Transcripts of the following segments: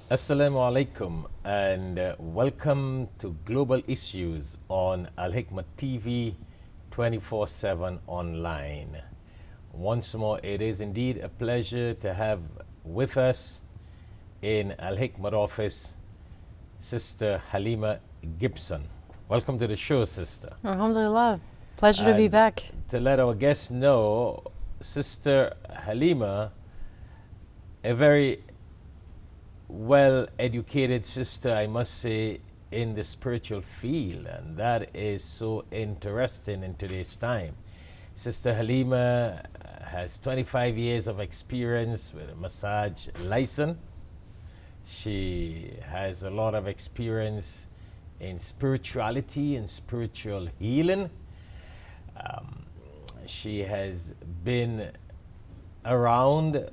Assalamu alaikum and welcome to Global Issues on Al Hikmah TV 24/7 online. Once more, it is indeed a pleasure to have with us in Al Hikmah office Sister Halima Gibson. Welcome to the show, Sister. Alhamdulillah. Pleasure to be back. To let our guests know, Sister Halima, a very well-educated sister, I must say, in the spiritual field, and that is so interesting in today's time. Sister Halima has 25 years of experience with a massage license. She has a lot of experience in spirituality and spiritual healing. She has been around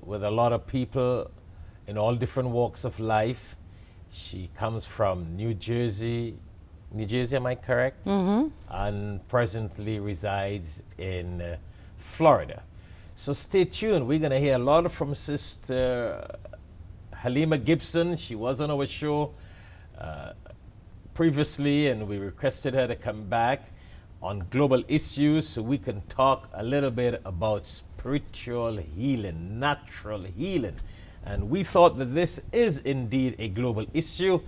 with a lot of people in all different walks of life. She comes from New Jersey, am I correct? Mm-hmm. And presently resides in Florida. So stay tuned. We're going to hear a lot from Sister Halima Gibson. She was on our show previously, and we requested her to come back on global issues so we can talk a little bit about spiritual healing, natural healing. And we thought that this is indeed a global issue.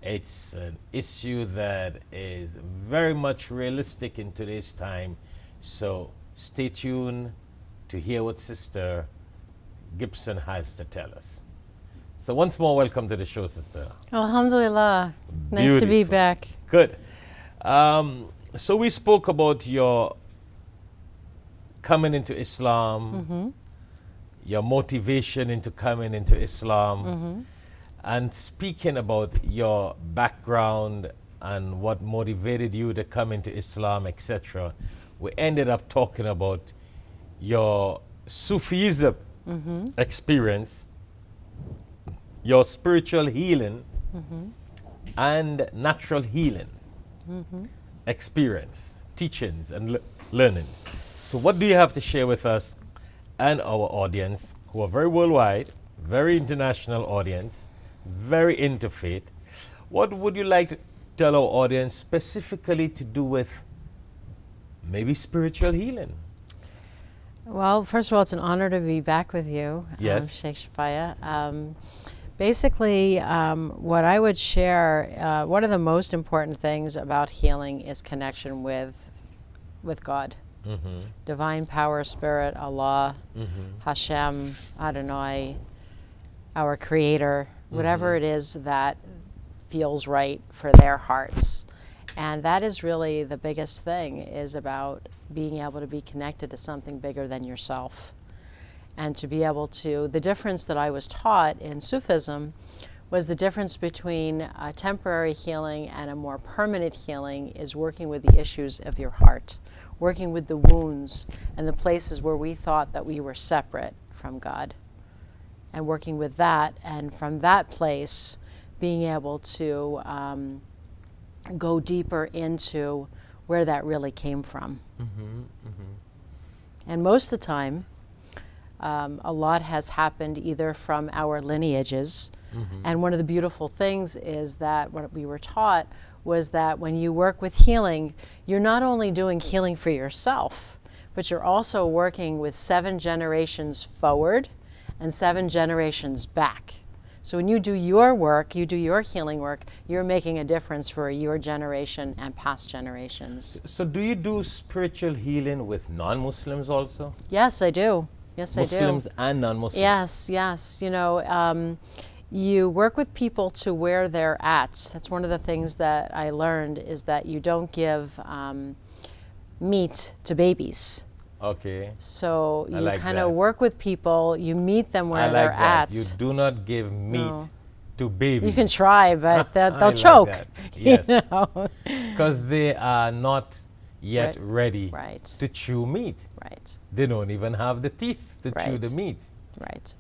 It's an issue that is very much realistic in today's time. So stay tuned to hear what Sister Gibson has to tell us. So once more, welcome to the show, Sister. Alhamdulillah. Nice to be Beautiful. back. Good. So we spoke about your coming into Islam, your motivation into coming into Islam, and speaking about your background and what motivated you to come into Islam, etc. We ended up talking about your Sufism experience, your spiritual healing, and natural healing experience, teachings, and learnings. So what do you have to share with us and our audience, who are very worldwide, very international audience, very interfaith? What would you like to tell our audience specifically to do with maybe spiritual healing? Well, first of all, it's an honor to be back with you, Yes. Shaikh Shafayat. Basically, what I would share, one of the most important things about healing is connection with God. Divine power, spirit, Allah, Hashem, Adonai, our creator, whatever it is that feels right for their hearts. And that is really the biggest thing, is about being able to be connected to something bigger than yourself. And to be able to, the difference that I was taught in Sufism was the difference between a temporary healing and a more permanent healing is working with the issues of your heart, working with the wounds and the places where we thought that we were separate from God, and working with that, and from that place being able to go deeper into where that really came from. And most of the time, a lot has happened either from our lineages, and one of the beautiful things is that what we were taught was that when you work with healing, you're not only doing healing for yourself, but you're also working with 7 generations forward and 7 generations back. So when you do your work, you do your healing work, you're making a difference for your generation and past generations. So do you do spiritual healing with non-Muslims also? Yes, I do. Yes, I do. Muslims and non-Muslims? Yes, yes. You know, you work with people to where they're at. That's one of the things that I learned, is that you don't give meat to babies. Okay. So you like kind that. of work with people, you meet them where I they're like that. at. You do not give meat No. to babies. You can try, but I they'll like choke. that. Yes. You know? Because they are not yet ready Right. to chew meat. Right, They don't even have the teeth to chew Right. the meat. right,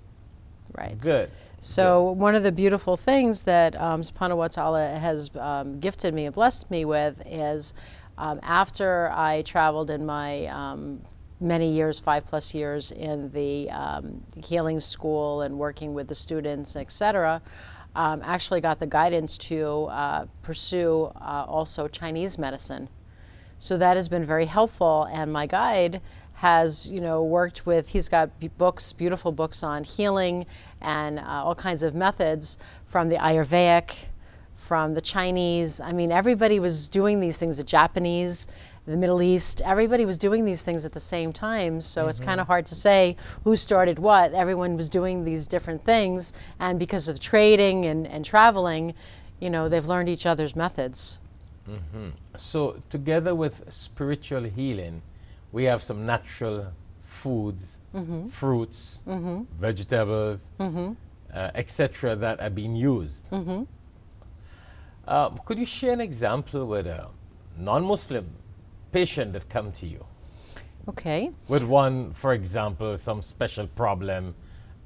right. Good. So one of the beautiful things that subhanahu wa ta'ala has gifted me and blessed me with is after I traveled in my many years, 5+ years in the healing school and working with the students, etc., actually got the guidance to pursue also Chinese medicine. So that has been very helpful, and my guide has, worked with, he's got books, beautiful books on healing and all kinds of methods from the Ayurvedic, from the Chinese. I mean, everybody was doing these things, the Japanese, the Middle East, everybody was doing these things at the same time. So it's kind of hard to say who started what. Everyone was doing these different things, and because of trading and traveling, they've learned each other's methods. So together with spiritual healing, we have some natural foods, fruits, vegetables, etc. that are being used. Could you share an example with a non-Muslim patient that come to you? Okay. With one, for example, some special problem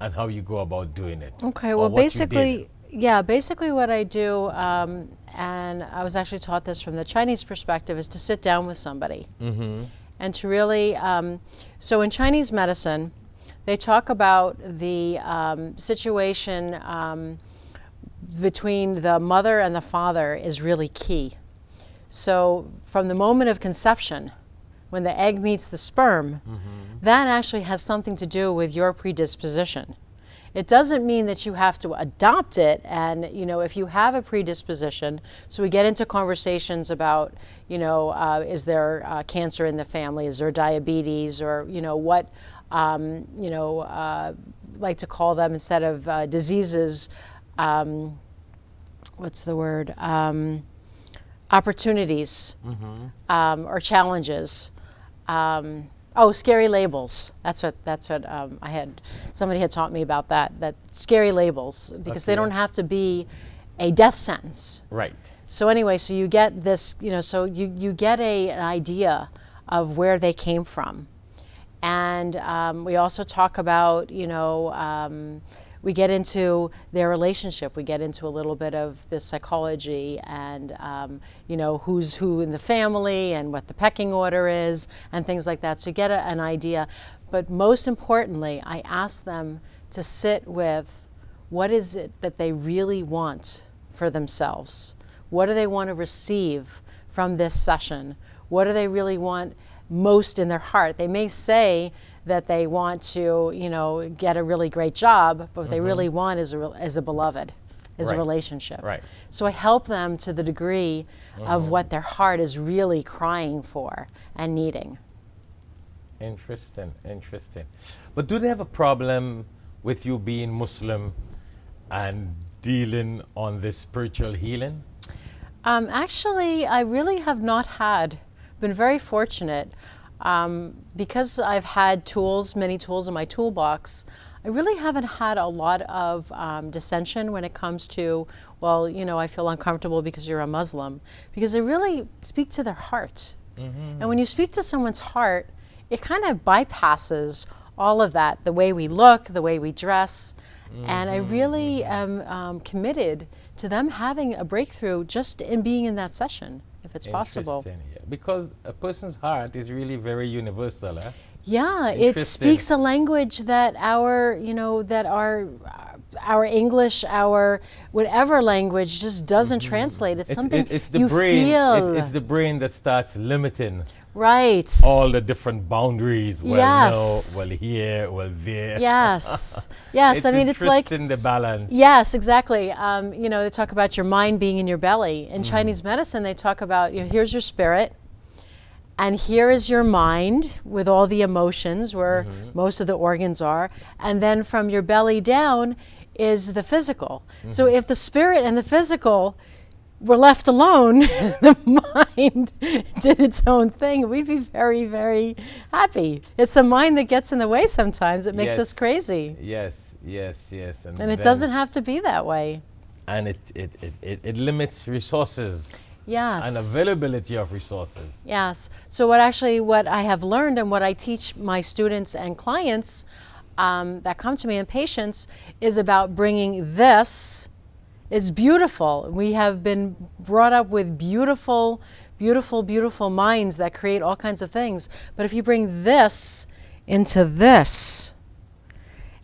and how you go about doing it. Okay, or well, what you basically, did. basically what I do, and I was actually taught this from the Chinese perspective, is to sit down with somebody and to really, so in Chinese medicine, they talk about the situation between the mother and the father is really key. So from the moment of conception, when the egg meets the sperm, that actually has something to do with your predisposition. It doesn't mean that you have to adopt it, and if you have a predisposition, so we get into conversations about, is there cancer in the family, is there diabetes, or what, like to call them instead of diseases, what's the word? Opportunities or challenges. Scary labels. That's what I had. Somebody had taught me about that scary labels, because they don't have to be a death sentence. Right. So anyway, so you get this, so you get an idea of where they came from, and we also talk about, we get into their relationship. We get into a little bit of the psychology and, who's who in the family and what the pecking order is and things like that. So you get an idea. But most importantly, I ask them to sit with what is it that they really want for themselves? What do they want to receive from this session? What do they really want most in their heart? They may say that they want to, get a really great job, but what they really want is a beloved, is a relationship. Right. So I help them to the degree of what their heart is really crying for and needing. Interesting. But do they have a problem with you being Muslim and dealing on this spiritual healing? Actually, I really have not been very fortunate. Because I've had many tools in my toolbox, I really haven't had a lot of dissension when it comes to, I feel uncomfortable because you're a Muslim, because I really speak to their heart. And when you speak to someone's heart, it kind of bypasses all of that, the way we look, the way we dress. And I really am committed to them having a breakthrough just in being in that session, if it's possible. Yeah. Because a person's heart is really very universal. Yeah, it speaks a language that our English, our whatever language just doesn't translate. It's something you feel. It's the brain that starts limiting all the different boundaries. Well, no, well here, well there. Yes. It's I mean, it's like the balance. Yes, exactly. They talk about your mind being in your belly. In Chinese medicine, they talk about here's your spirit, and here is your mind with all the emotions where most of the organs are, and then from your belly down is the physical. So if the spirit and the physical were left alone, the mind did its own thing, we'd be very, very happy. It's the mind that gets in the way sometimes. It makes us crazy. Yes. And it doesn't have to be that way. And it limits resources. Yes. And availability of resources. Yes. So what I have learned and what I teach my students and clients that come to me and patients is about bringing this is beautiful. We have been brought up with beautiful beautiful, beautiful minds that create all kinds of things. But if you bring this into this,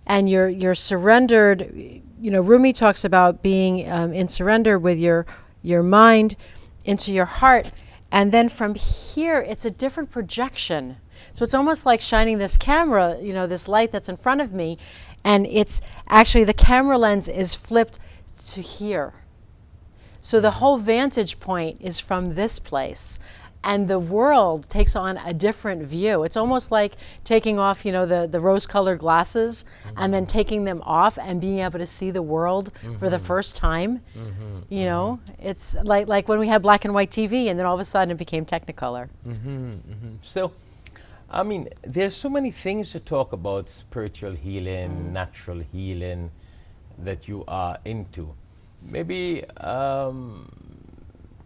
and you're surrendered, Rumi talks about being in surrender with your mind into your heart, and then from here it's a different projection. So it's almost like shining this camera, this light that's in front of me, and it's actually the camera lens is flipped to here. So the whole vantage point is from this place, and the world takes on a different view. It's almost like taking off, the rose-colored glasses, and then taking them off and being able to see the world for the first time. It's like when we had black and white TV, and then all of a sudden it became Technicolor. So, I mean, there's so many things to talk about: spiritual healing, natural healing, that you are into. Maybe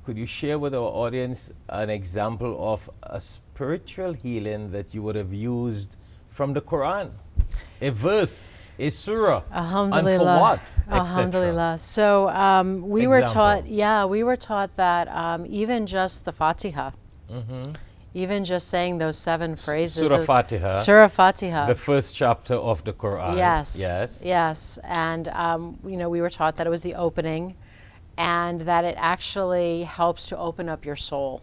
could you share with our audience an example of a spiritual healing that you would have used from the Quran? A verse, a surah, and for what, Alhamdulillah. So we were taught that even just the Fatiha, even just saying those 7 phrases. Surah Fatiha. Surah Fatiha. The first chapter of the Quran. Yes. And we were taught that it was the opening, and that it actually helps to open up your soul.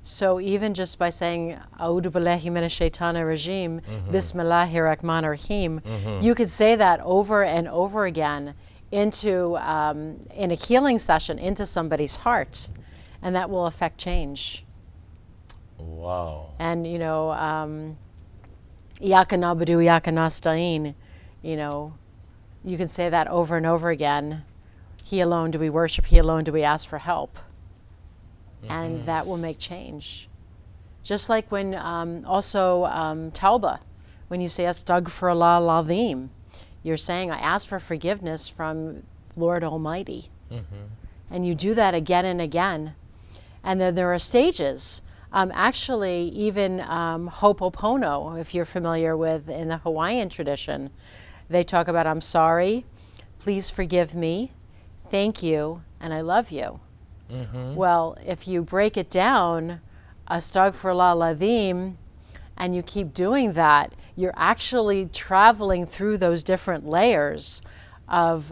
So even just by saying A'udhu billahi minash shaitanir rajim, Bismillahir Rahmanir Rahim, you could say that over and over again into in a healing session into somebody's heart, and that will affect change. Wow. And Iyaka na'budu, Iyaka nasta'in, you can say that over and over again. He alone do we worship, He alone do we ask for help. And that will make change. Just like when also Tawbah, when you say Astaghfirullah al-Azim, you're saying, I ask for forgiveness from Lord Almighty. And you do that again and again. And then there are stages. Actually, even Ho'oponopono, if you're familiar with in the Hawaiian tradition, they talk about, I'm sorry, please forgive me, thank you, and I love you. Well, if you break it down, Astaghfirullah al-Azim, and you keep doing that, you're actually traveling through those different layers of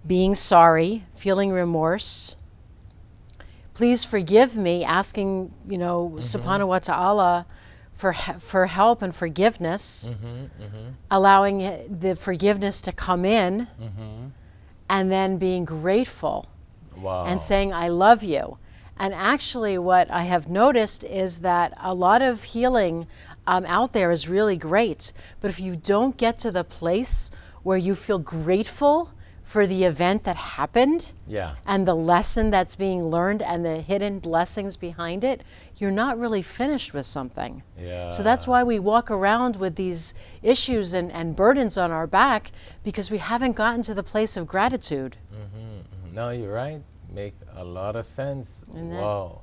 being sorry, feeling remorse, please forgive me, asking, subhanahu wa ta'ala for help and forgiveness, allowing the forgiveness to come in, and then being grateful. Wow. And saying, I love you. And actually what I have noticed is that a lot of healing out there is really great. But if you don't get to the place where you feel grateful for the event that happened, and the lesson that's being learned and the hidden blessings behind it, you're not really finished with something. So that's why we walk around with these issues and burdens on our back, because we haven't gotten to the place of gratitude. No, you're right. Make a lot of sense. Wow.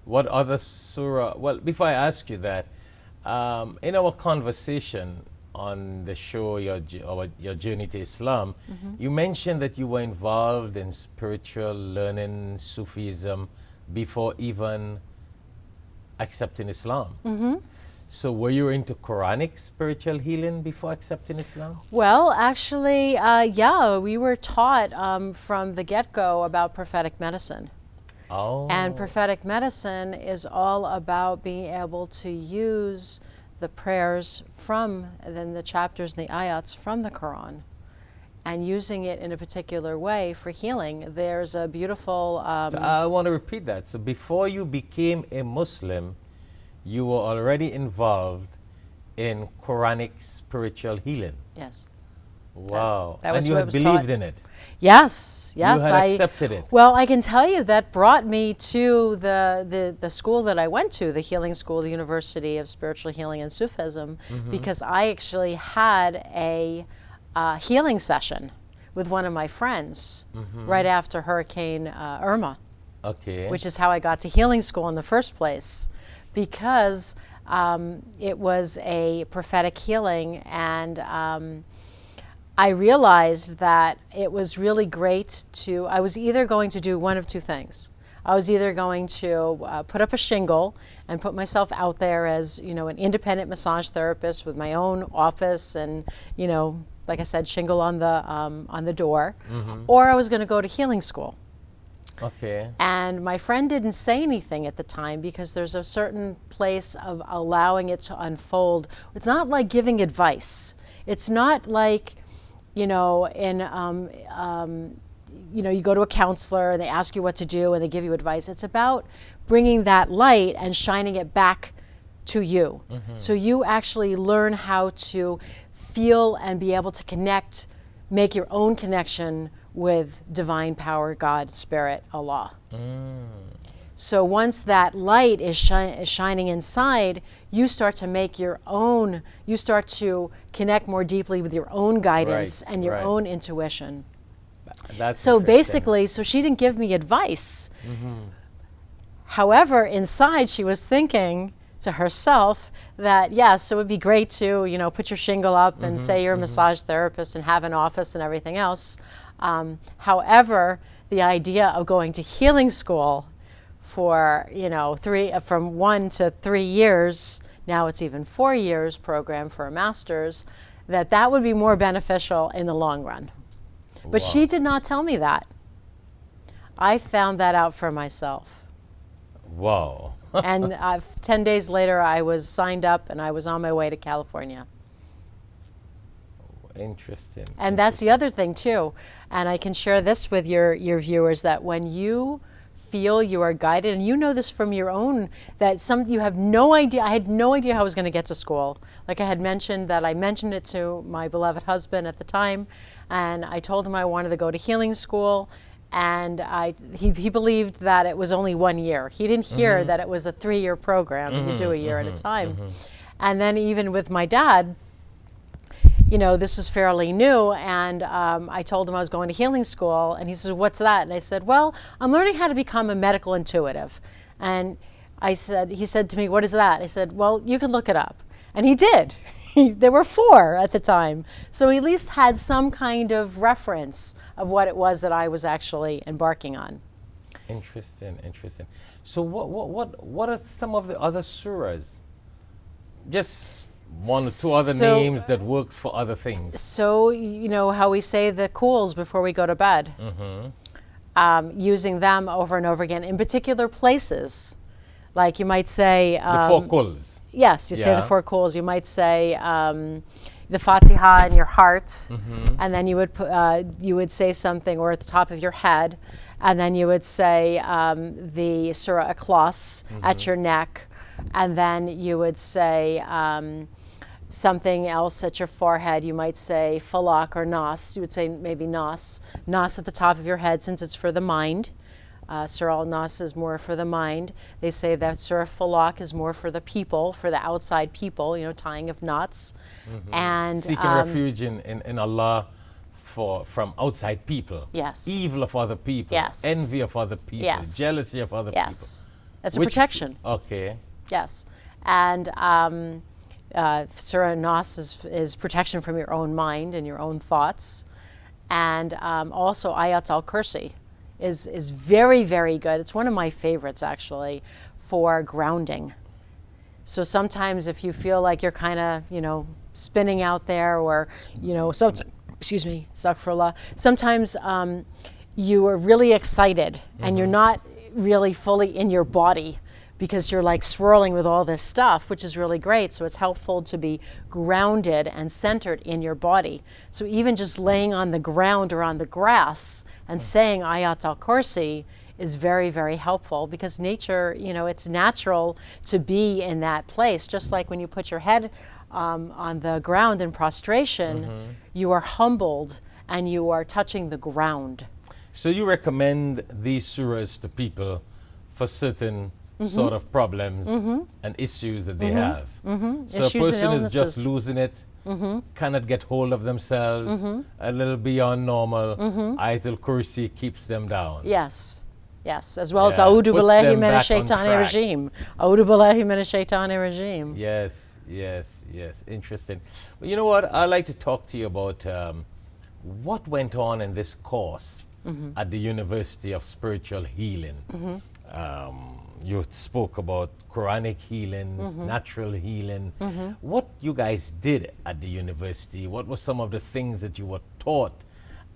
What other surah? Well, before I ask you that, in our conversation on the show, your journey to Islam, you mentioned that you were involved in spiritual learning, Sufism, before even accepting Islam. So were you into Quranic spiritual healing before accepting Islam? Well, actually, we were taught from the get-go about prophetic medicine. And prophetic medicine is all about being able to use the prayers from, then the chapters and the ayats from the Quran, and using it in a particular way for healing. There's a beautiful... So I want to repeat that. So before you became a Muslim, you were already involved in Quranic spiritual healing. Yes. Wow. That was and you had believed in it. Yes. You had accepted it. Well, I can tell you that brought me to the school that I went to, the healing school, the University of Spiritual Healing and Sufism, because I actually had a healing session with one of my friends right after Hurricane Irma, which is how I got to healing school in the first place, because it was a prophetic healing, and I realized that it was really great to, I was either going to do one of two things. I was either going to put up a shingle and put myself out there as, an independent massage therapist with my own office and, like I said, shingle on the door, or I was going to go to healing school. Okay. And my friend didn't say anything at the time because there's a certain place of allowing it to unfold. It's not like giving advice. It's not like, you go to a counselor and they ask you what to do and they give you advice. It's about bringing that light and shining it back to you. So you actually learn how to feel and be able to connect, make your own connection with divine power, God, Spirit, Allah. So once that light is shining inside, you start to make your own, you start to connect more deeply with your own guidance and your own intuition. That's so basically, so she didn't give me advice. However, inside she was thinking to herself that yes, it would be great to, put your shingle up and say you're a massage therapist and have an office and everything else. However, the idea of going to healing school for, from 1 to 3 years, now it's even 4 years program for a master's, that would be more beneficial in the long run. But she did not tell me that. I found that out for myself. Wow. And 10 days later, I was signed up and I was on my way to California. Interesting. And that's the other thing too. And I can share this with your viewers, that when you feel you are guided, and you know this from your own, that you have no idea. I had no idea how I was going to get to school. Like I had mentioned that I mentioned it to my beloved husband at the time, and I told him I wanted to go to healing school, and he believed that it was only 1 year. He didn't hear that it was a 3-year program. You do a year at a time. And then even with my dad, this was fairly new, and I told him I was going to healing school, and he said, "What's that?" And I said, "Well, I'm learning how to become a medical intuitive." And he said to me, "What is that?" I said, "Well, you can look it up." And he did. There were 4 at the time. So he at least had some kind of reference of what it was that I was actually embarking on. Interesting. So what are some of the other surahs? Just 1 or 2 other names that works for other things. So, how we say the kuls before we go to bed, using them over and over again in particular places. Like you might say... the 4 kuls. Yes, you say the 4 kuls. You might say the Fatiha in your heart, and then you would say something, or at the top of your head, and then you would say the Surah Ikhlas at your neck, and then you would say something else at your forehead. You might say Falak or Nas. You would say maybe Nas. Nas at the top of your head, since it's for the mind. Surah Al-Nas is more for the mind. They say that Surah Falak is more for the people, for the outside people, tying of knots. And seeking refuge in Allah from outside people. Yes. Evil of other people. Yes. Envy of other people. Yes. Jealousy of other people. Yes. That's a protection. Okay. Yes. And Surah Nas is protection from your own mind and your own thoughts. And also Ayat al-Kursi is very, very good. It's one of my favorites, actually, for grounding. So sometimes if you feel like you're kind of, spinning out there, or, excuse me, astaghfirullah, sometimes you are really excited and you're not really fully in your body because you're like swirling with all this stuff, which is really great. So it's helpful to be grounded and centered in your body. So even just laying on the ground or on the grass and saying Ayat al-Kursi is very, very helpful, because nature, it's natural to be in that place. Just like when you put your head on the ground in prostration, you are humbled and you are touching the ground. So you recommend these surahs to people for certain sort of problems and issues that they have. So Issues a person and is just illnesses. losing it, cannot get hold of themselves, a little beyond normal. Ayatul Kursi keeps them down. Yes, yes, as well as Yeah, A'udhu puts billahi them minash back on shaitani track. rajim. A'udhu billahi minash shaitani rajim. Yes. Interesting. But you know what? I'd like to talk to you about what went on in this course at the University of Spiritual Healing? You spoke about Quranic healings, natural healing. What you guys did at the university? What were some of the things that you were taught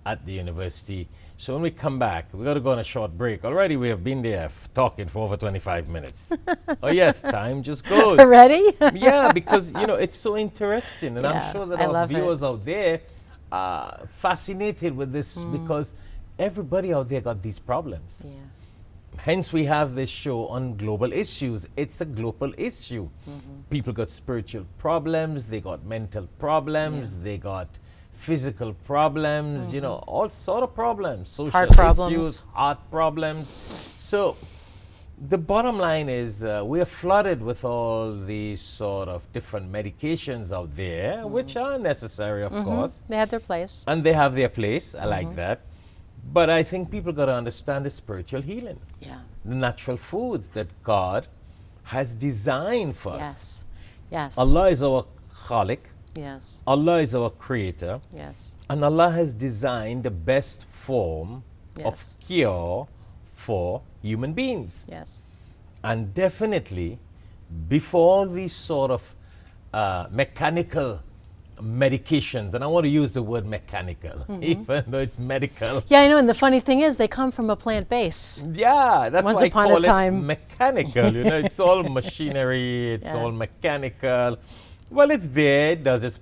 at the university? So when we come back, we got to go on a short break. Already we have been there talking for over 25 minutes. Oh yes, time just goes. Ready? Yeah, because it's so interesting, and I'm Yeah, sure that I our love it. viewers out there are fascinated with this because everybody out there got these problems. Yeah. Hence, we have this show on global issues. It's a global issue. People got spiritual problems, they got mental problems, they got physical problems, all sort of problems, social Heart problems. issues, heart problems. So, the bottom line is we are flooded with all these sort of different medications out there, which are necessary, of course. They had their place. And they have their place. I like that. But I think people got to understand the spiritual healing, Yeah. the natural foods that God has designed for us. Yes. Yes. Allah is our Khalik, Yes. Allah is our creator, Yes. and Allah has designed the best form of Yes. cure for human beings. Yes. And definitely, before these sort of mechanical medications, and I want to use the word mechanical, even though it's medical. Yeah, I know. And the funny thing is, they come from a plant base. Yeah, that's Once why I upon a call it time. mechanical. It's all machinery. It's Yeah. all mechanical. Well, it's there. It does it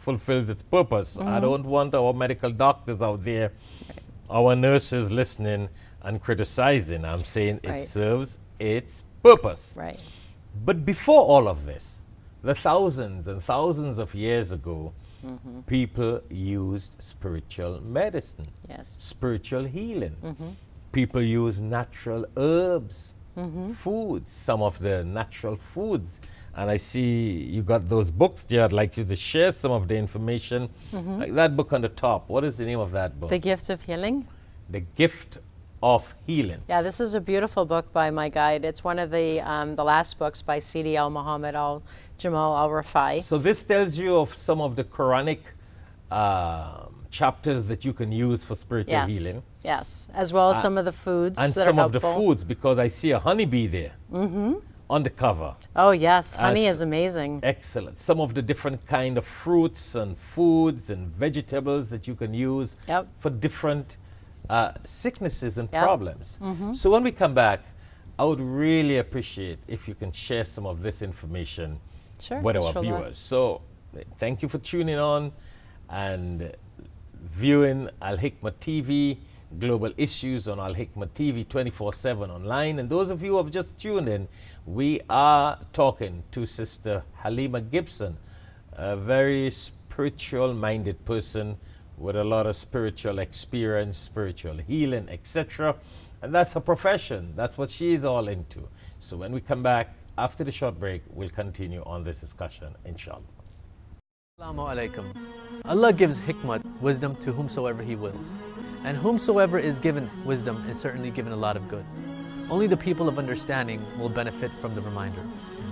fulfills its purpose. I don't want our medical doctors out there, our nurses listening and criticizing. I'm saying it Right. serves its purpose. Right. But before all of this, the thousands and thousands of years ago, people used spiritual medicine, Yes. spiritual healing. People use natural herbs, foods, some of the natural foods. And I see you got those books there. I'd like you to share some of the information. Like that book on the top. What is the name of that book? The Gift of Healing. The Gift of Healing. Yeah, this is a beautiful book by my guide. It's one of the last books by Sidi Al Muhammad Al Jamal Al Rafai. So this tells you of some of the Quranic chapters that you can use for spiritual Yes. healing. Yes, as well as some of the foods And that some are of the helpful. foods, because I see a honeybee there on the cover. Oh yes, honey As- is amazing. Excellent. Some of the different kind of fruits and foods and vegetables that you can use Yep. for different sicknesses and Yep. problems. So when we come back, I would really appreciate if you can share some of this information Sure. with our sure. viewers. So thank you for tuning on and viewing Al Hikmah TV, global issues on Al Hikmah TV 24/7 online. And those of you who have just tuned in, we are talking to Sister Halima Gibson, a very spiritual minded person with a lot of spiritual experience, spiritual healing, etc. And that's her profession. That's what she is all into. So when we come back after the short break, we'll continue on this discussion, inshallah. Assalamu alaikum. Allah gives hikmah, wisdom, to whomsoever He wills. And whomsoever is given wisdom is certainly given a lot of good. Only the people of understanding will benefit from the reminder.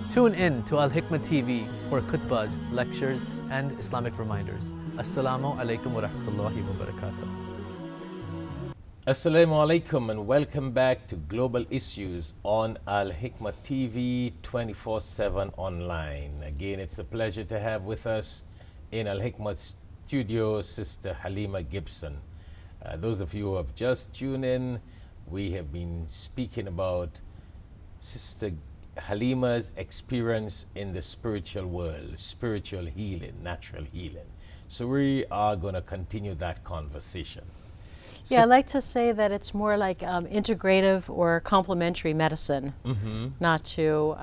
Tune in to Al Hikmah TV for khutbahs, lectures, and Islamic reminders. Assalamu alaikum wa rahmatullahi wa barakatuh. Assalamu alaikum and welcome back to Global Issues on Al Hikmah TV 24/7 online. Again, it's a pleasure to have with us in Al Hikmah studio Sister Halima Gibson. Those of you who have just tuned in, we have been speaking about Sister Halima's experience in the spiritual world, spiritual healing, natural healing. So we are going to continue that conversation. Yeah, I like to say that it's more like integrative or complementary medicine, not to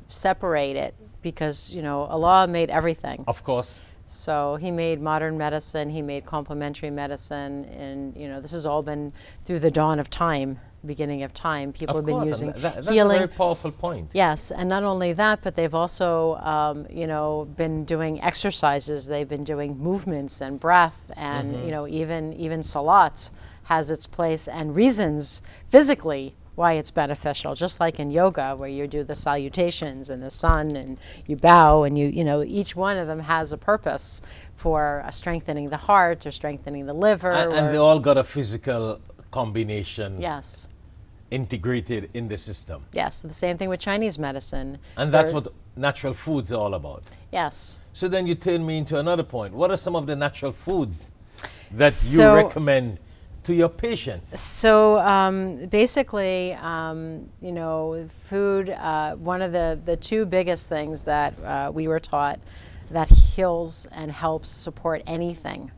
separate it, because Allah made everything. Of course. So He made modern medicine, He made complementary medicine, and this has all been through the dawn of time, beginning of time. People have been and using that's healing. a very powerful point. Yes, and not only that, but they've also, been doing exercises. They've been doing movements and breath, and even salat has its place, and reasons physically why it's beneficial. Just like in yoga, where you do the salutations and the sun and you bow, and you know, each one of them has a purpose for strengthening the heart or strengthening the liver. And they all got a physical combination Yes. integrated in the system. Yes. The same thing with Chinese medicine. And that's what natural foods are all about. Yes. So then you turn me into another point. What are some of the natural foods that you So- recommend to your patients? So basically, you know, food, one of the two biggest things that we were taught that heals and helps support anything,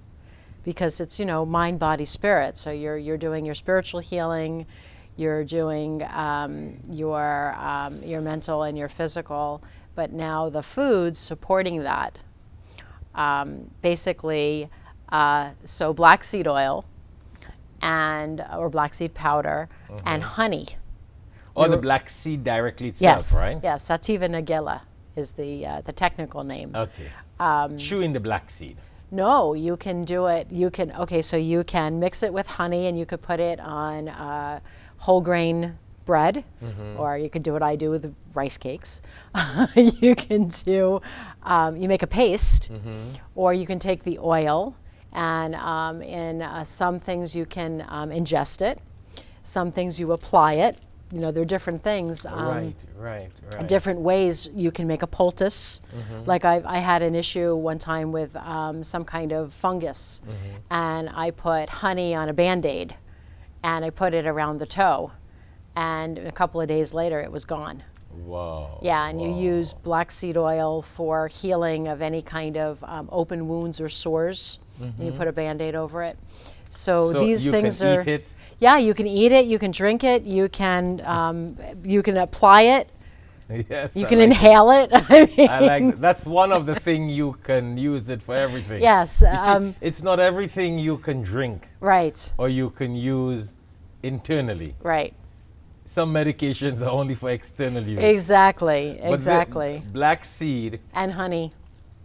because it's, you know, mind, body, spirit. So you're doing your spiritual healing, you're doing your mental and your physical, but now the foods supporting that. Basically, so black seed oil, or black seed powder, and honey. Or the black seed directly itself, Yes, right? yes, sativa nagila is the technical name. Okay. Chewing the black seed. No, you can do it. You can, okay, so you can mix it with honey, and you could put it on whole grain bread, or you could do what I do with the rice cakes. You can do, you make a paste, or you can take the oil, and in some things you can ingest it, some things you apply it. You know, there are different things. Right. Different ways you can make a poultice. Like I had an issue one time with some kind of fungus, and I put honey on a Band-Aid, and I put it around the toe, and a couple of days later it was gone. Wow. Yeah, and you use black seed oil for healing of any kind of open wounds or sores, and you put a Band-Aid over it. So these you things can are. eat it. Yeah, you can eat it, you can drink it, you can apply it, Yes. you can inhale it. I like that's one of the things you can use it for everything. Yes. You see, it's not everything you can drink Right, or you can use internally. right. Some medications are only for external use. Exactly, But the exactly. black seed And honey.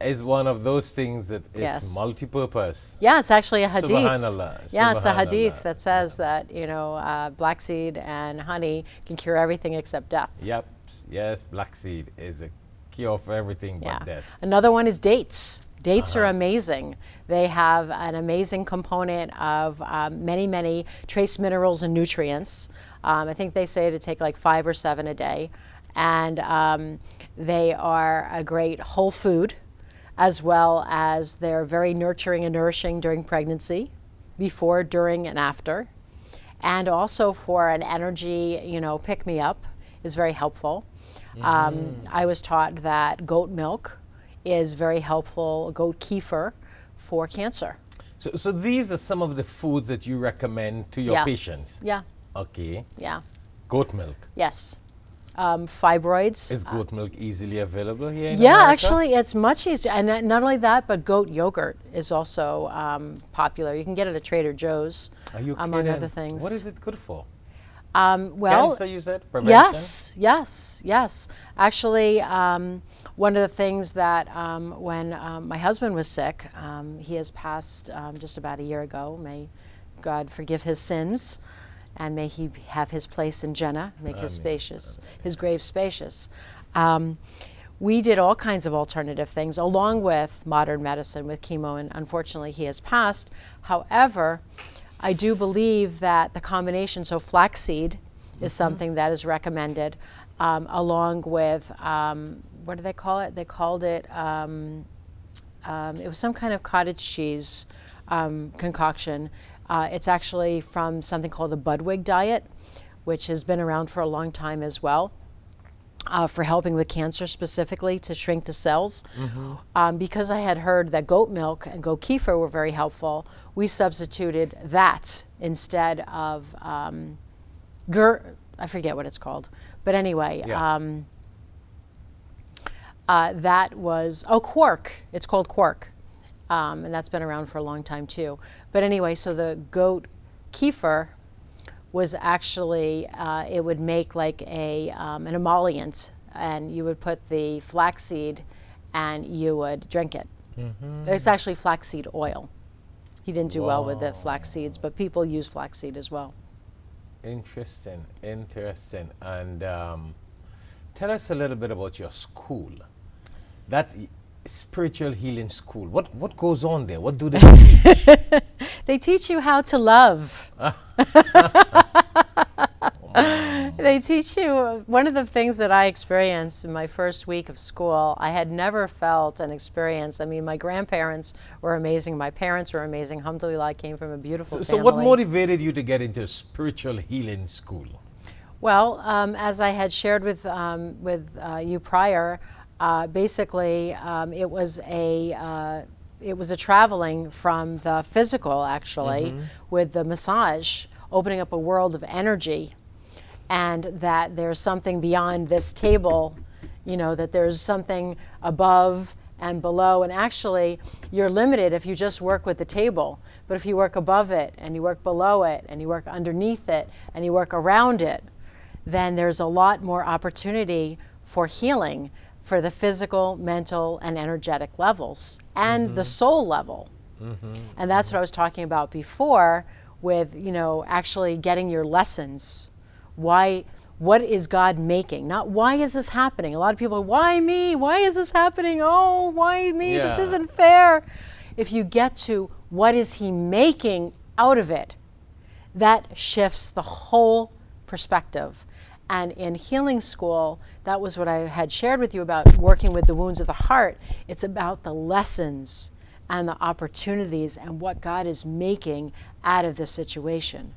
is one of those things that it's Yes. multi-purpose. Yeah, it's actually a hadith. Subhanallah. Yeah, it's a Subhanallah. hadith that says that, you know, black seed and honey can cure everything except death. Yep. Yes, black seed is a cure for everything Yeah. but death. Another one is dates. Dates are amazing. They have an amazing component of many, many trace minerals and nutrients. I think they say to take like 5 or 7 a day. And they are a great whole food, as well as they're very nurturing and nourishing during pregnancy, before, during, and after. And also for an energy, you know, pick-me-up is very helpful. I was taught that goat milk is very helpful, goat kefir, for cancer. So these are some of the foods that you recommend to your Yeah. patients. Yeah, Okay. yeah, Goat milk. yes. Fibroids. Is goat milk easily available here in Yeah, America? actually, it's much easier. And not only that, but goat yogurt is also popular. You can get it at Trader Joe's, Are you among kidding? other things. What is it good for? Well, Cancer, you said? Prevention? yes. Actually, one of the things that when my husband was sick, he has passed just about a year ago. May God forgive his sins, and may he have his place in Jannah, make his grave spacious. We did all kinds of alternative things along with modern medicine, with chemo, and unfortunately he has passed. However, I do believe that the combination, so flaxseed is something that is recommended, along with, what do they call it? They called it, it was some kind of cottage cheese concoction. It's actually from something called the Budwig diet, which has been around for a long time as well. For helping with cancer specifically, to shrink the cells. Because I had heard that goat milk and goat kefir were very helpful, we substituted that instead of I forget what it's called. But anyway, Yeah. that was, quark. It's called quark. And that's been around for a long time too. But anyway, so the goat kefir was actually, it would make like an emollient, and you would put the flaxseed and you would drink it. It's actually flaxseed oil. He didn't do well with the flax seeds, but people use flaxseed as well. Interesting, interesting. And tell us a little bit about your school. That spiritual healing school. What goes on there? What do they teach? They teach you how to love. They teach you, one of the things that I experienced in my first week of school, I had never felt and experienced. I mean, my grandparents were amazing. My parents were amazing. Alhamdulillah, I came from a beautiful So family. what motivated you to get into spiritual healing school? Well, as I had shared with you prior, basically it was a traveling from the physical, actually, with the massage, opening up a world of energy, and that there's something beyond this table, you know, that there's something above and below. And actually, you're limited if you just work with the table. But if you work above it, and you work below it, and you work underneath it, and you work around it, then there's a lot more opportunity for healing for the physical, mental, and energetic levels, and the soul level. And that's what I was talking about before with, you know, actually getting your lessons. Why, what is God making? Not why is this happening? A lot of people are, why me? Why is this happening? Oh, why me? This Yeah. isn't fair. If you get to what is he making out of it, that shifts the whole perspective. And in healing school, that was what I had shared with you about working with the wounds of the heart. It's about the lessons and the opportunities and what God is making out of this situation.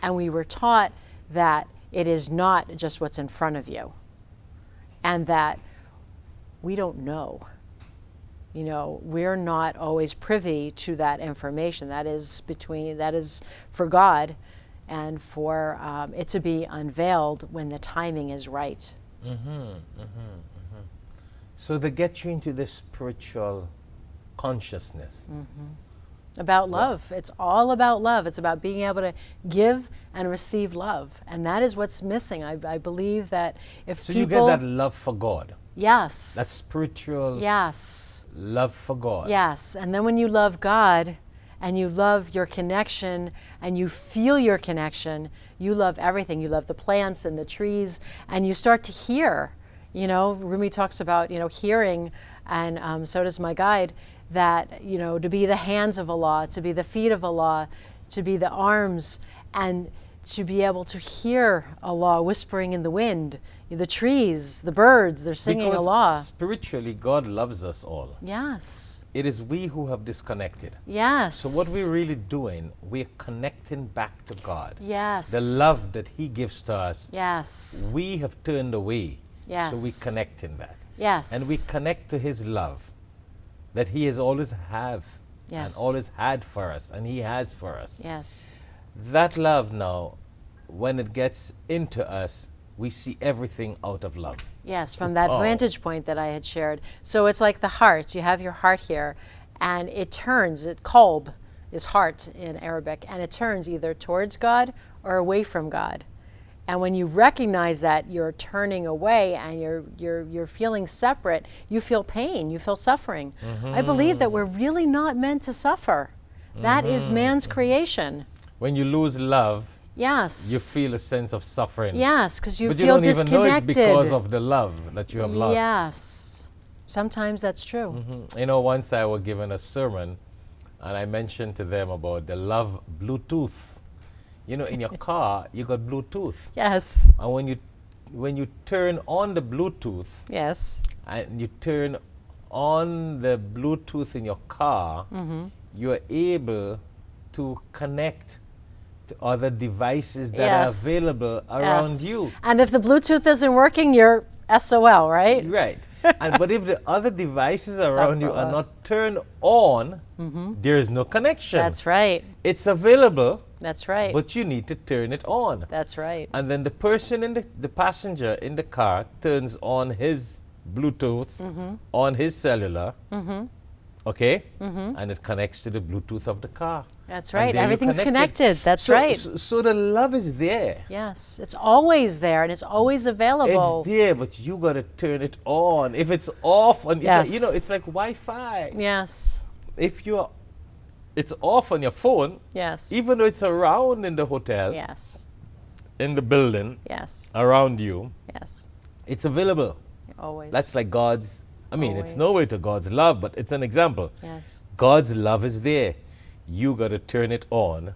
And we were taught that it is not just what's in front of you, and that we don't know. You know, we're not always privy to that information. That is for God, and for it to be unveiled when the timing is right. So they get you into this spiritual consciousness. About love. It's all about love. It's about being able to give and receive love. And that is what's missing. I believe that if So people... you get that love for God. Yes. That spiritual Yes. love for God. Yes. And then when you love God and you love your connection and you feel your connection, you love everything. You love the plants and the trees, and you start to hear. You know, Rumi talks about, you know, hearing, and so does my guide, that, you know, to be the hands of Allah, to be the feet of Allah, to be the arms, and to be able to hear Allah whispering in the wind, the trees, the birds, they're singing Because Allah. spiritually, God loves us all. Yes. It is we who have disconnected. Yes. So what we're really doing, we're connecting back to God. Yes. The love that He gives to us, Yes. we have turned away. Yes. So we connect in that. Yes. And we connect to His love that He has always have Yes. and always had for us, and He has for us. Yes. That love now, when it gets into us, we see everything out of love. Yes, from that Oh. vantage point that I had shared. So it's like the heart. You have your heart here, and it turns. Qalb is heart in Arabic, and it turns either towards God or away from God. And when you recognize that you're turning away and you're feeling separate, you feel pain, you feel suffering. I believe that we're really not meant to suffer. That is man's creation. When you lose love, Yes. you feel a sense of suffering. Yes, because you But you feel don't even know it's disconnected. because of the love that you have lost. Yes. Sometimes that's true. You know, once I was given a sermon, and I mentioned to them about the love Bluetooth. You know, in your car, you got Bluetooth. Yes. And when you turn on the Bluetooth, Yes. and you turn on the Bluetooth in your car, you're able to connect to other devices that Yes. are available around Yes. you. And if the Bluetooth isn't working, you're SOL, right? Right. But if the other devices around you are FOL. not turned on, there is no connection. That's right. It's available, That's right. but you need to turn it on. That's right. And then the person in the passenger in the car turns on his Bluetooth on his cellular, okay? And it connects to the Bluetooth of the car. That's And right. then you're Everything's connected. That's So- right. So the love is there. Yes. It's always there and it's always available. It's there, but you gotta turn it on. If it's off, on, Yes. you know, it's like Wi-Fi. Yes. If it's off on your phone, Yes. even though it's around in the hotel, Yes. in the building, Yes. around you, Yes. it's available. Always. That's like God's, I mean, it's Always. no way to God's love, but it's an example. Yes. God's love is there. You got to turn it on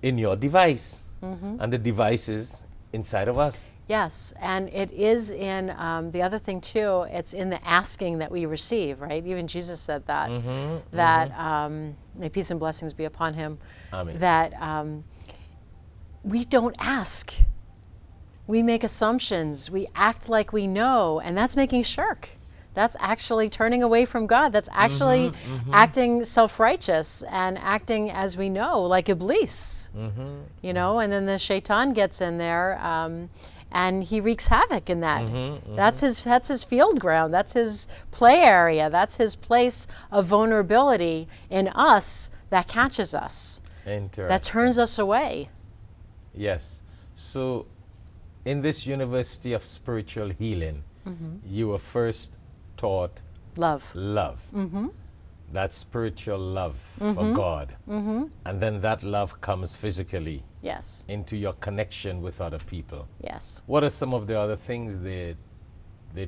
in your device. And the device is inside of us. Yes, and it is in the other thing too. It's in the asking that we receive, right? Even Jesus said that. That may peace and blessings be upon him. Amen. That we don't ask. We make assumptions. We act like we know, and that's making shirk. That's actually turning away from God. That's actually acting self-righteous and acting as we know, like Iblis. You know, and then the shaitan gets in there, and he wreaks havoc in that. That's his field ground. That's his play area. That's his place of vulnerability in us that catches us. Interesting. That turns us away. Yes. So, in this University of Spiritual Healing, you were first taught Love. love. That spiritual love for God. And then that love comes physically Yes. into your connection with other people. Yes. What are some of the other things they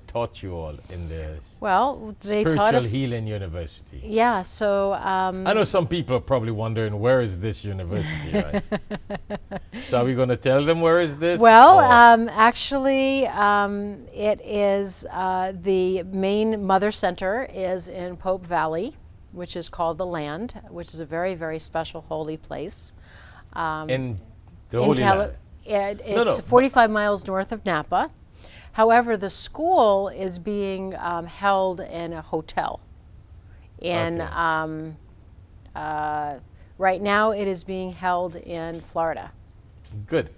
taught you all in the Well, they Spiritual taught us. Healing University? Yeah. So. I know some people are probably wondering, where is this university, right? So are we going to tell them where is this? Well, Or- actually, it is the main mother center is in Pope Valley, which is called the Land, which is a very, very special holy place. in the in Holy Cali- Land. It's no, 45 miles north of Napa. However, the school is being held in a hotel. In Okay. right now, it is being held in Florida. Good.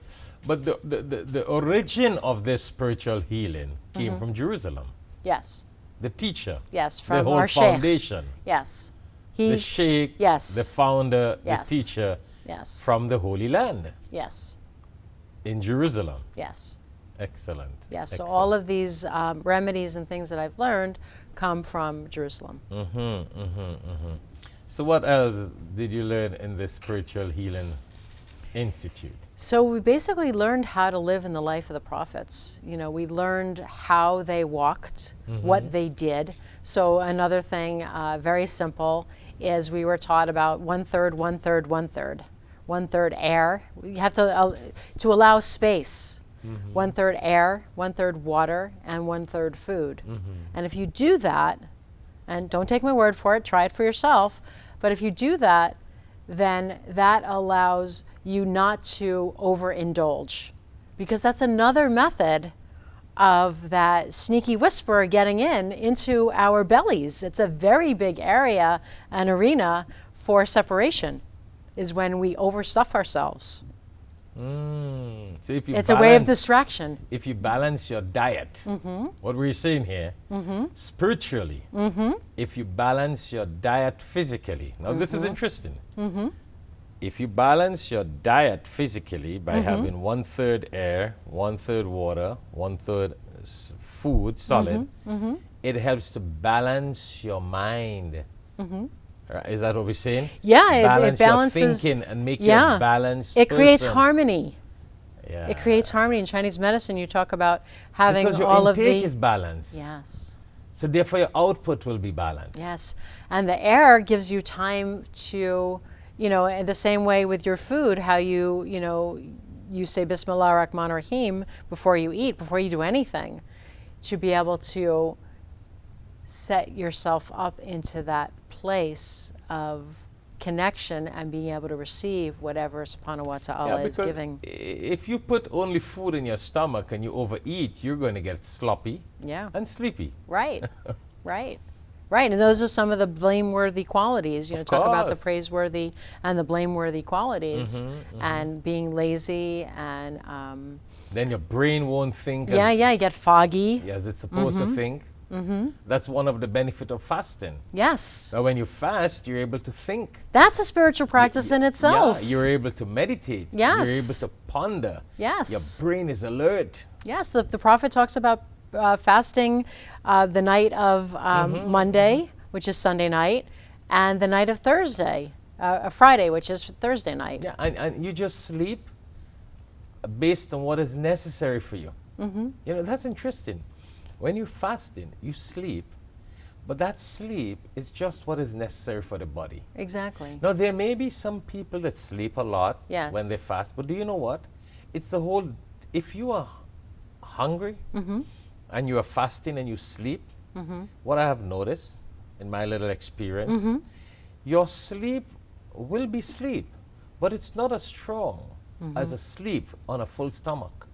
But the origin of this spiritual healing came from Jerusalem. Yes, The teacher, yes, the from whole our sheikh. foundation, Yes, the sheikh, Yes. the founder, Yes. the teacher Yes, from the Holy Land yes, in Jerusalem. yes, Excellent. yes. So Excellent. all of these remedies and things that I've learned come from Jerusalem. So what else did you learn in the Spiritual Healing Institute? So we basically learned how to live in the life of the prophets. You know, we learned how they walked, what they did. So another thing, very simple, is we were taught about 1/3, 1/3, 1/3. 1/3 air. You have to allow space. 1/3 air, 1/3 water, and 1/3 food. And if you do that, and don't take my word for it, try it for yourself, but if you do that, then that allows you not to overindulge. Because that's another method of that sneaky whisperer getting into our bellies. It's a very big area, an arena for separation, is when we overstuff ourselves. So if you It's a way of balance- distraction. If you balance your diet, what we're saying here, spiritually, if you balance your diet physically, now this is interesting. If you balance your diet physically by having 1/3 air, 1/3 water, 1/3 food, solid, it helps to balance your mind. Right, is that what we're saying? Yeah, it balance balances- your thinking and make you yeah. a balanced It creates person. harmony. Yeah. It creates harmony. In Chinese medicine, you talk about having because your all of intake the... is balanced. Yes, So therefore your output will be balanced. yes. And the air gives you time to, you know, in the same way with your food, how you say Bismillah ar-Rahman ar-Rahim before you eat, before you do anything, to be able to set yourself up into that place of connection and being able to receive whatever subhanahu wa ta'ala is because giving. if you put only food in your stomach and you overeat, you're going to get sloppy Yeah. and sleepy. Right, right, right. And those are some of the blameworthy qualities. You know, Of talk about the course. praiseworthy and the blameworthy qualities, and being lazy and Then your brain won't think yeah, you get foggy. as it's supposed to think. That's one of the benefit of fasting. Yes, Now when you fast, you're able to think. that's a spiritual practice in itself. Yeah, you're able to meditate. Yes. You're able to ponder. Yes. Your brain is alert. Yes, the Prophet talks about fasting the night of Monday, which is Sunday night, and the night of Thursday, Friday, which is Thursday night. Yeah, and you just sleep based on what is necessary for you. You know, that's interesting. When you're fasting, you sleep, but that sleep is just what is necessary for the body. Exactly. Now, there may be some people that sleep a lot Yes. when they fast, but do you know what? It's the whole, if you are hungry and you are fasting and you sleep, what I have noticed in my little experience, your sleep will be sleep, but it's not as strong as a sleep on a full stomach.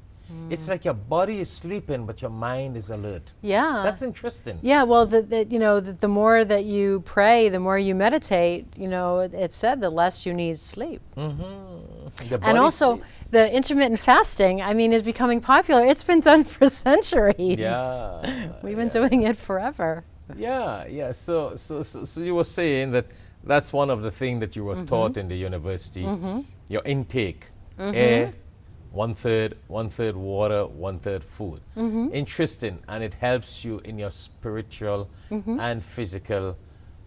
It's like your body is sleeping, but your mind is alert. Yeah. That's interesting. Yeah, well, you know, the more that you pray, the more you meditate, you know, it's said the less you need sleep. The And body also, sleeps. the intermittent fasting, I mean, is becoming popular. It's been done for centuries. Yeah. We've been doing it forever. Yeah. So you were saying that that's one of the things that you were taught in the university. Your intake, air, 1/3 water, 1/3 food. Interesting, and it helps you in your spiritual and physical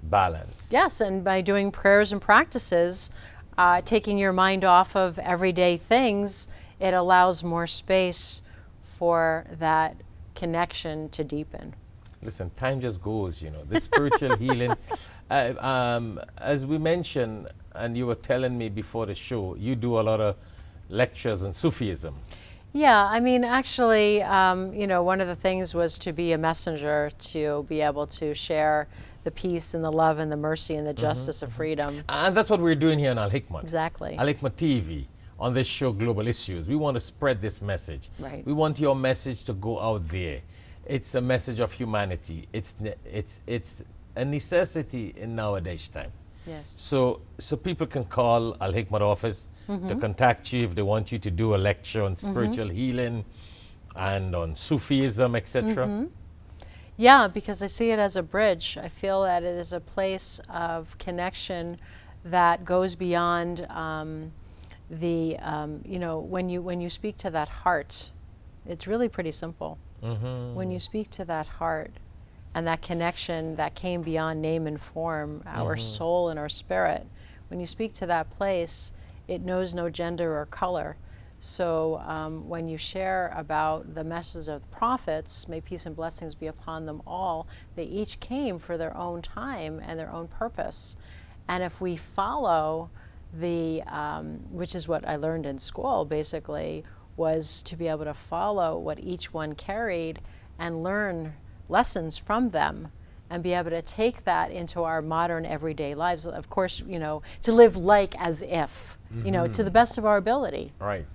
balance. Yes, and by doing prayers and practices, taking your mind off of everyday things, it allows more space for that connection to deepen. Listen, time just goes, you know. This spiritual healing, as we mentioned, and you were telling me before the show, you do a lot of lectures on Sufism. Yeah, I mean, actually, you know, one of the things was to be a messenger, to be able to share the peace and the love and the mercy and the justice of freedom. And that's what we're doing here on Al Hikmat. Exactly. Al Hikmat TV, on this show, Global Issues. We want to spread this message. Right. We want your message to go out there. It's a message of humanity. It's a necessity in nowadays time. Yes. So people can call Al Hikmat office to contact you if they want you to do a lecture on spiritual healing and on Sufism, etc. Yeah, because I see it as a bridge. I feel that it is a place of connection that goes beyond you know, when you speak to that heart, it's really pretty simple. When you speak to that heart and that connection that came beyond name and form, our soul and our spirit, when you speak to that place, it knows no gender or color. So when you share about the message of the prophets, may peace and blessings be upon them all, they each came for their own time and their own purpose. And if we follow the, which is what I learned in school basically, was to be able to follow what each one carried and learn lessons from them and be able to take that into our modern everyday lives. Of course, you know, to live like as if, you know, to the best of our ability. Right.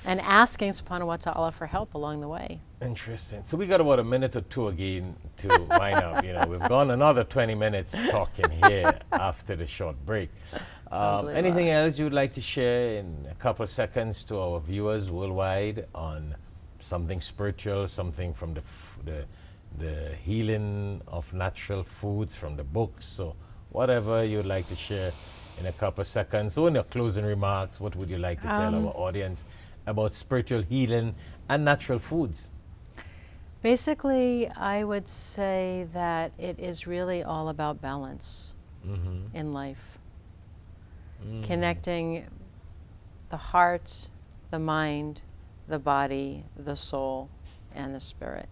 And asking subhanahu wa ta'ala for help along the way. Interesting. So we got about a minute or two again to wind up. You know, we've gone another 20 minutes talking here after the short break. Anything else you would like to share in a couple of seconds to our viewers worldwide on something spiritual, something from the healing of natural foods from the books, so whatever you'd like to share in a couple of seconds. So in your closing remarks, what would you like to tell our audience about spiritual healing and natural foods? Basically, I would say that it is really all about balance in life. Connecting the heart, the mind, the body, the soul, and the spirit.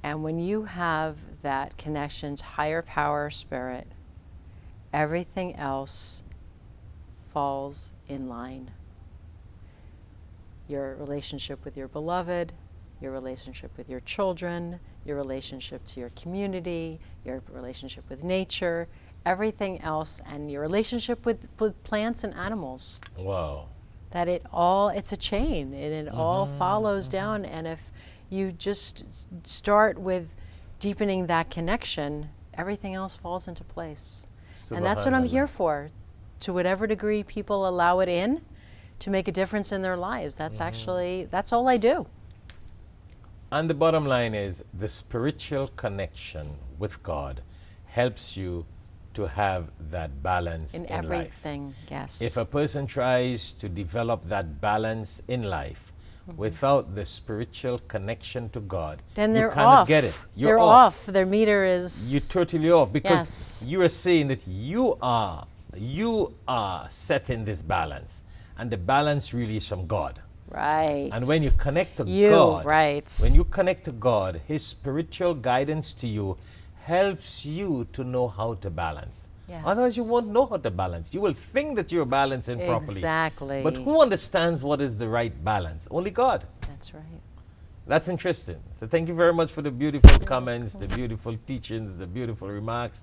And when you have that connection to higher power spirit, everything else falls in line. Your relationship with your beloved, your relationship with your children, your relationship to your community, your relationship with nature, everything else, and your relationship with plants and animals. Wow. That it's a chain, and it all follows down. And if you just start with deepening that connection, everything else falls into place. And that's what I'm here for. To whatever degree people allow it in, to make a difference in their lives. That's actually, that's all I do. And the bottom line is the spiritual connection with God helps you to have that balance in life. Everything, yes. If a person tries to develop that balance in life without the spiritual connection to God, then they're you cannot off. get it. They're off. Their meter is... You're totally off because Yes. you are saying that you are setting this balance. and the balance really is from God. Right. And when you connect to You, God, right. when you connect to God, His spiritual guidance to you helps you to know how to balance. Yes. Otherwise, you won't know how to balance. You will think that you're balancing properly. Exactly. But who understands what is the right balance? Only God. That's right. That's interesting. So thank you very much for the beautiful comments, the beautiful teachings, the beautiful remarks.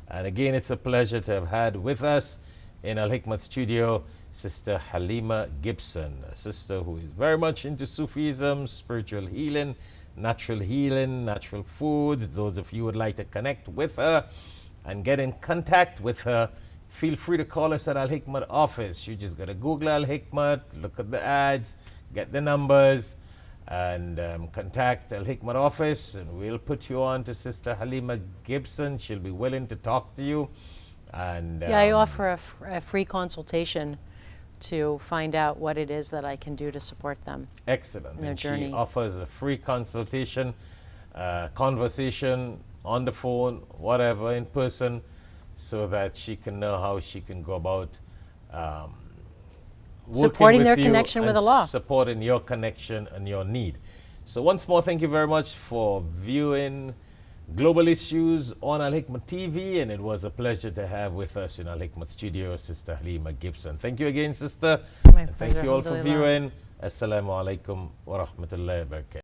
And again, it's a pleasure to have had with us in Al Hikmat studio Sister Halima Gibson, a sister who is very much into Sufism, spiritual healing, natural foods. Those of you who would like to connect with her and get in contact with her, feel free to call us at Al Hikmat office. You just got to Google Al Hikmat, look at the ads, get the numbers, and contact Al Hikmat office, and we'll put you on to Sister Halima Gibson. She'll be willing to talk to you. And Yeah, I offer a free consultation to find out what it is that I can do to support them. Excellent. In their And journey. she offers a free consultation, conversation on the phone, whatever, in person, so that she can know how she can go about working Supporting with their you connection with and Allah. supporting your connection and your need. So once more, thank you very much for viewing Global Issues on Al Hikmat TV, and it was a pleasure to have with us in Al Hikmat studio Sister Halima Gibson. Thank you again, sister. My And thank pleasure, you all for alhamdulillah. viewing. Assalamu alaikum wa rahmatullahi wa barakatuh.